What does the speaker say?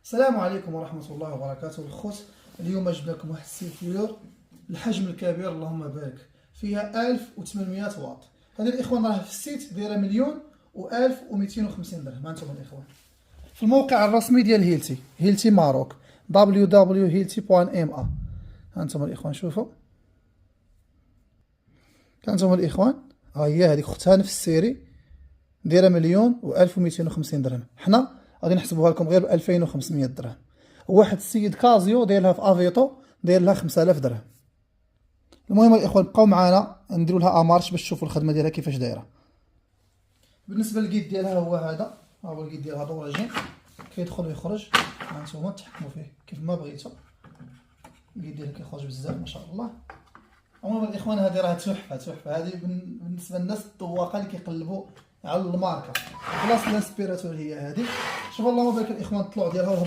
السلام عليكم ورحمة الله وبركاته الخوت. اليوم جبنا لكم واحد السيفيور الحجم الكبير اللهم بارك، فيها 1800 واط. هذا الاخوان راه في السيت دايره 1,250 درهم. هانتوما الاخوان في الموقع الرسمي ديال هيلتي ماروك www.hilti.ma. هانتوما الاخوان شوفوا، هانتوما الاخوان ها هي هذيك اختها نفس السيري دايره 1,250 درهم. حنا غادي نحسبوها لكم غير ب 2500 درهم. واحد السيد كازيو داير لها في افيتو داير لها 5000 درهم. المهم الاخوان بقاو معنا نديروا لها امارش باش تشوفوا الخدمه ديالها كيفاش دايره. بالنسبه للكيت ديالها هو هذا، ها هو الكيت ديالها دورجين كيدخل ويخرج. هانتوما تحكموا فيه كيف ما بغيتوا. الكيت ديالها كيخرج بزاف ما شاء الله. عموما الاخوان هذه راه تحفه. هذه بالنسبه للناس الذواقه اللي كيقلبوا على الماركه. بلاصه الانسبيراتور هي هذه. شوفوا اللهم بارك الاخوان الطلوع ديالها